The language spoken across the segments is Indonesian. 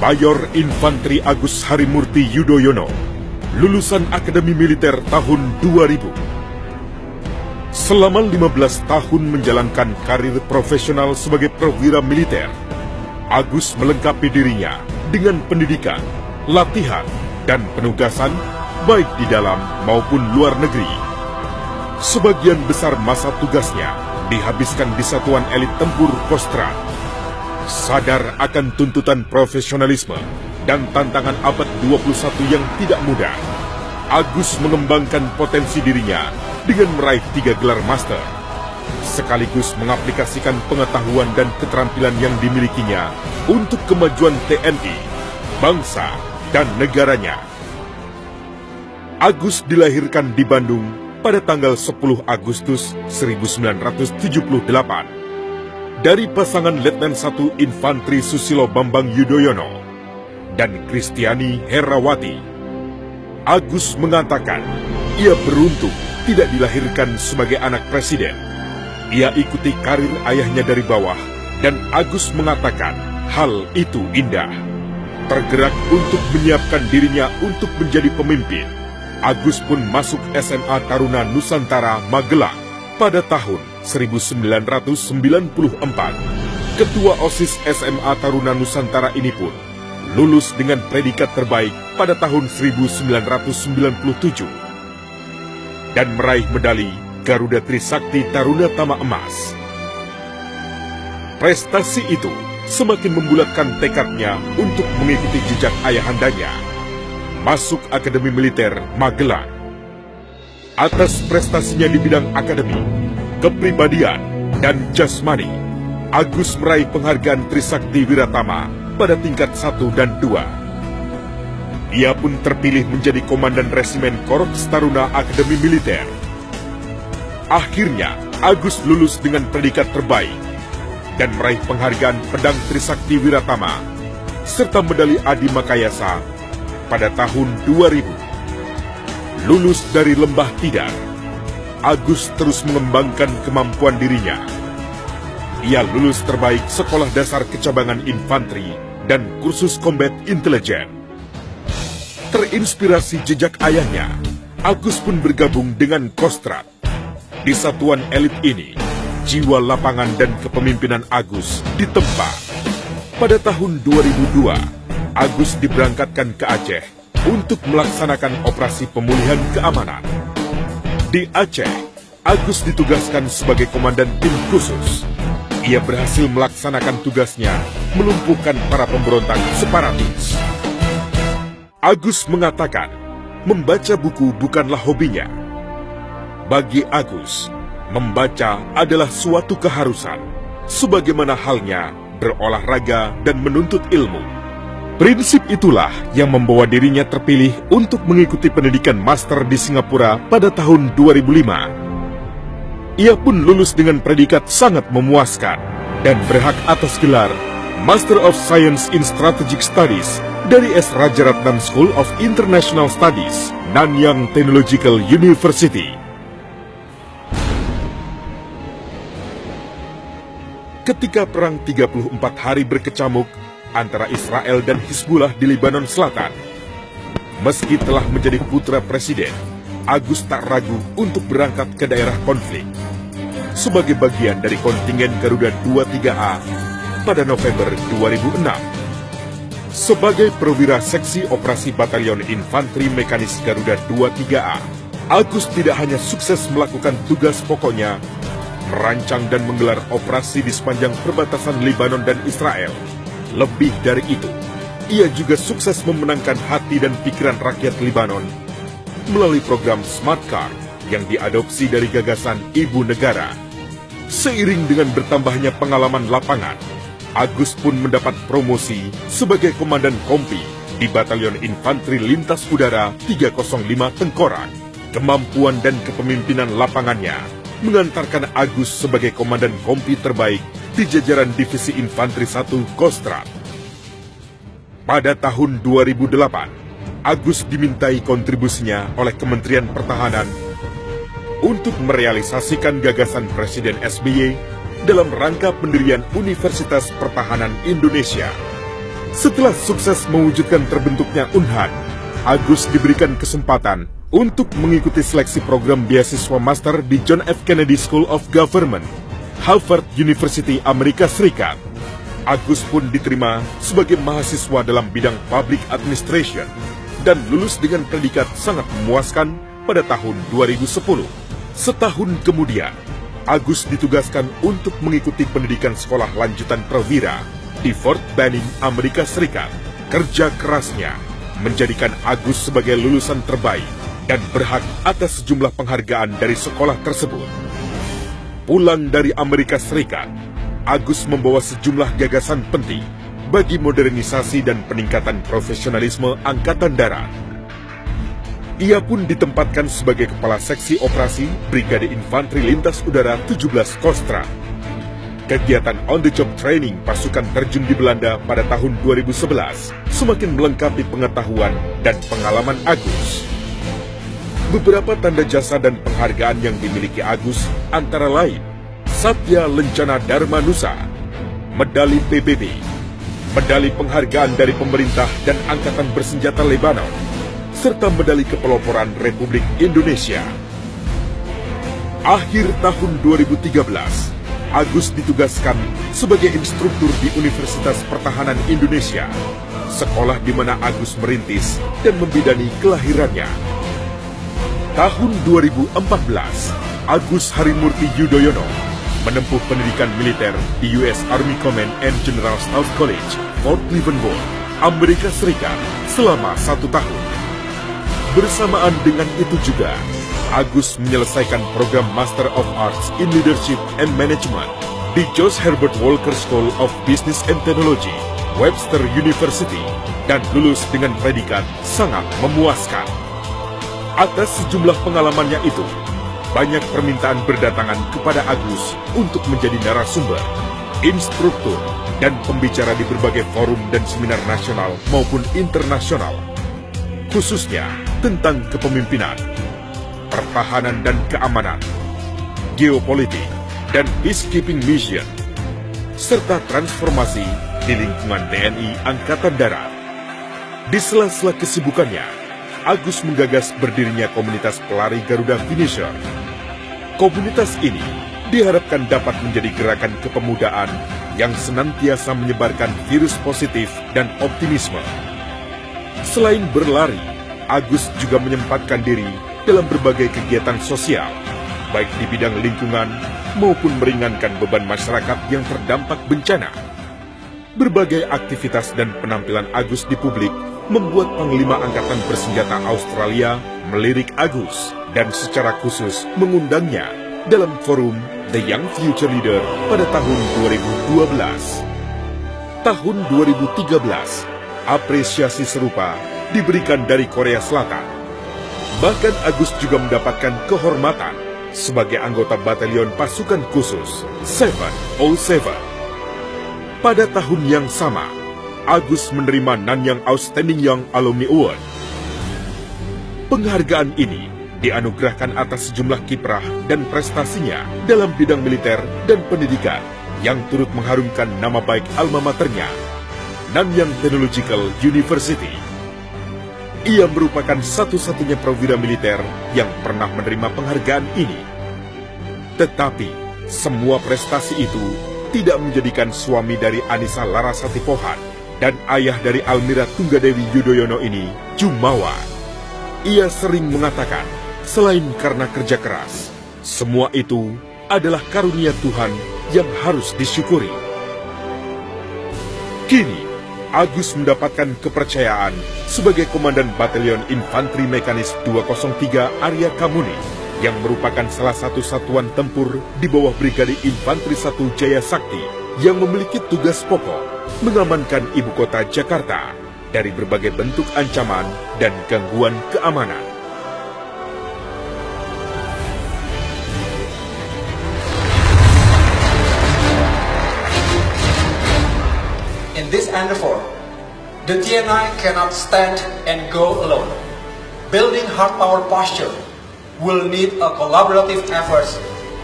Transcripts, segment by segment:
Mayor Infantri Agus Harimurti Yudhoyono, lulusan Akademi Militer tahun 2000. Selama 15 tahun menjalankan karir profesional sebagai perwira militer, Agus melengkapi dirinya dengan pendidikan, latihan, dan penugasan baik di dalam maupun luar negeri. Sebagian besar masa tugasnya dihabiskan di Satuan Elit Tempur Kostrad. Sadar akan tuntutan profesionalisme dan tantangan abad 21 yang tidak mudah, Agus mengembangkan potensi dirinya dengan meraih 3 gelar master, sekaligus mengaplikasikan pengetahuan dan keterampilan yang dimilikinya untuk kemajuan TNI, bangsa, dan negaranya. Agus dilahirkan di Bandung pada tanggal 10 Agustus 1978 dari pasangan Letnan 1 Infantri Susilo Bambang Yudhoyono dan Kristiani Herawati. Agus mengatakan ia beruntung tidak dilahirkan sebagai anak presiden. Ia ikuti karir ayahnya dari bawah, dan Agus mengatakan hal itu indah. Tergerak untuk menyiapkan dirinya untuk menjadi pemimpin, Agus pun masuk SMA Taruna Nusantara Magelang pada tahun 1994. Ketua OSIS SMA Taruna Nusantara ini pun lulus dengan predikat terbaik pada tahun 1997 dan meraih medali Garuda Trisakti Taruna Tama Emas. Prestasi itu semakin membulatkan tekadnya untuk mengikuti jejak ayahandanya, masuk Akademi Militer Magelang. Atas prestasinya di bidang akademik, kepribadian, dan jasmani, Agus meraih penghargaan Trisakti Wiratama pada tingkat 1 dan 2. Ia pun terpilih menjadi Komandan Resimen Korps Taruna Akademi Militer. Akhirnya, Agus lulus dengan predikat terbaik dan meraih penghargaan Pedang Trisakti Wiratama serta medali Adi Makayasa pada tahun 2000. Lulus dari Lembah Tidar, Agus terus mengembangkan kemampuan dirinya. Ia lulus terbaik Sekolah Dasar Kecabangan Infantri dan Kursus Combat Intelijen. Terinspirasi jejak ayahnya, Agus pun bergabung dengan Kostrad. Di satuan elit ini, jiwa lapangan dan kepemimpinan Agus ditempa. Pada tahun 2002, Agus diberangkatkan ke Aceh untuk melaksanakan operasi pemulihan keamanan. Di Aceh, Agus ditugaskan sebagai komandan tim khusus. Ia berhasil melaksanakan tugasnya melumpuhkan para pemberontak separatis. Agus mengatakan, membaca buku bukanlah hobinya. Bagi Agus, membaca adalah suatu keharusan, sebagaimana halnya berolahraga dan menuntut ilmu. Prinsip itulah yang membawa dirinya terpilih untuk mengikuti pendidikan master di Singapura pada tahun 2005. Ia pun lulus dengan predikat sangat memuaskan dan berhak atas gelar Master of Science in Strategic Studies dari S. Rajaratnam School of International Studies, Nanyang Technological University. Ketika perang 34 hari berkecamuk antara Israel dan Hizbullah di Lebanon Selatan, meski telah menjadi putra presiden, Agus tak ragu untuk berangkat ke daerah konflik sebagai bagian dari kontingen Garuda 23A pada November 2006. Sebagai perwira seksi operasi Batalion Infantri Mekanis Garuda 23A, Agus tidak hanya sukses melakukan tugas pokoknya, merancang dan menggelar operasi di sepanjang perbatasan Lebanon dan Israel. Lebih dari itu, ia juga sukses memenangkan hati dan pikiran rakyat Lebanon melalui program Smart Card yang diadopsi dari gagasan Ibu Negara. Seiring dengan bertambahnya pengalaman lapangan, Agus pun mendapat promosi sebagai Komandan Kompi di Batalion Infantri Lintas Udara 305 Tengkorak. Kemampuan dan kepemimpinan lapangannya mengantarkan Agus sebagai Komandan Kompi terbaik di jajaran Divisi Infantri 1 Kostrad. Pada tahun 2008, Agus dimintai kontribusinya oleh Kementerian Pertahanan untuk merealisasikan gagasan Presiden SBY dalam rangka pendirian Universitas Pertahanan Indonesia. Setelah sukses mewujudkan terbentuknya Unhan, Agus diberikan kesempatan untuk mengikuti seleksi program beasiswa master di John F. Kennedy School of Government, Harvard University, Amerika Serikat. Agus pun diterima sebagai mahasiswa dalam bidang Public Administration dan lulus dengan predikat sangat memuaskan pada tahun 2010. Setahun kemudian, Agus ditugaskan untuk mengikuti pendidikan sekolah lanjutan perwira di Fort Benning, Amerika Serikat. Kerja kerasnya menjadikan Agus sebagai lulusan terbaik dan berhak atas sejumlah penghargaan dari sekolah tersebut. Pulang dari Amerika Serikat, Agus membawa sejumlah gagasan penting bagi modernisasi dan peningkatan profesionalisme Angkatan Darat. Ia pun ditempatkan sebagai Kepala Seksi Operasi Brigade Infanteri Lintas Udara 17 Kostrat. Kegiatan on-the-job training pasukan terjun di Belanda pada tahun 2011 semakin melengkapi pengetahuan dan pengalaman Agus. Beberapa tanda jasa dan penghargaan yang dimiliki Agus antara lain Satya Lencana Dharma Nusa, Medali PBB, Medali Penghargaan dari Pemerintah dan Angkatan Bersenjata Lebanon, serta Medali Kepeloporan Republik Indonesia. Akhir tahun 2013, Agus ditugaskan sebagai instruktur di Universitas Pertahanan Indonesia, sekolah di mana Agus merintis dan membidani kelahirannya. Tahun 2014, Agus Harimurti Yudhoyono menempuh pendidikan militer di US Army Command and General Staff College, Fort Leavenworth, Amerika Serikat selama 1 tahun. Bersamaan dengan itu juga, Agus menyelesaikan program Master of Arts in Leadership and Management di George Herbert Walker School of Business and Technology, Webster University, dan lulus dengan predikat sangat memuaskan. Atas sejumlah pengalamannya itu, banyak permintaan berdatangan kepada Agus untuk menjadi narasumber, instruktur, dan pembicara di berbagai forum dan seminar nasional maupun internasional, khususnya tentang kepemimpinan, pertahanan dan keamanan, geopolitik, dan peacekeeping mission, serta transformasi di lingkungan TNI Angkatan Darat. Di sela-sela kesibukannya, Agus menggagas berdirinya komunitas pelari Garuda Finisher. Komunitas ini diharapkan dapat menjadi gerakan kepemudaan yang senantiasa menyebarkan virus positif dan optimisme. Selain berlari, Agus juga menyempatkan diri dalam berbagai kegiatan sosial, baik di bidang lingkungan maupun meringankan beban masyarakat yang terdampak bencana. Berbagai aktivitas dan penampilan Agus di publik membuat Panglima Angkatan Bersenjata Australia melirik Agus dan secara khusus mengundangnya dalam forum The Young Future Leader pada tahun 2012. Tahun 2013, apresiasi serupa diberikan dari Korea Selatan. Bahkan Agus juga mendapatkan kehormatan sebagai anggota Batalion Pasukan Khusus 707. Pada tahun yang sama, Agus menerima Nanyang Outstanding Young Alumni Award. Penghargaan ini dianugerahkan atas sejumlah kiprah dan prestasinya dalam bidang militer dan pendidikan yang turut mengharumkan nama baik alma maternya, Nanyang Technological University. Ia merupakan satu-satunya perwira militer yang pernah menerima penghargaan ini. Tetapi, semua prestasi itu tidak menjadikan suami dari Anissa Larasati Pohan dan ayah dari Almira Tunggadewi Yudhoyono ini jumawa. Ia sering mengatakan, selain karena kerja keras, semua itu adalah karunia Tuhan yang harus disyukuri. Kini, Agus mendapatkan kepercayaan sebagai Komandan Batalion Infanteri Mekanis 203 Arya Kamuni, yang merupakan salah satu satuan tempur di bawah Brigade Infanteri 1 Jaya Sakti yang memiliki tugas pokok mengamankan ibu kota Jakarta dari berbagai bentuk ancaman dan gangguan keamanan. In this endeavor, the TNI cannot stand and go alone. Building hard power posture will need a collaborative effort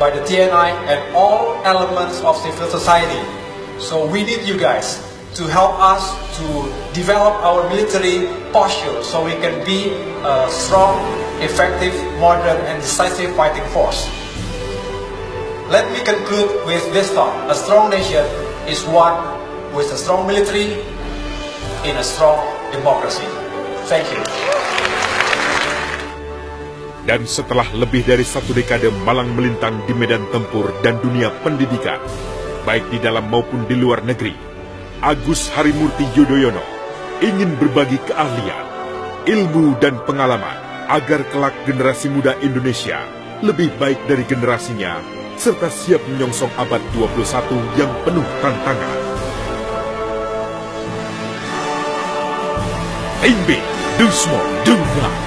by the TNI and all elements of civil society. So we need you guys to help us to develop our military posture so we can be a strong, effective, modern, and decisive fighting force. Let me conclude with this thought. A strong nation is one with a strong military in a strong democracy. Thank you. Dan setelah lebih dari 1 dekade malang melintang di medan tempur dan dunia pendidikan, baik di dalam maupun di luar negeri, Agus Harimurti Yudhoyono ingin berbagi keahlian, ilmu dan pengalaman agar kelak generasi muda Indonesia lebih baik dari generasinya serta siap menyongsong abad 21 yang penuh tantangan. Timbe, do small, do right.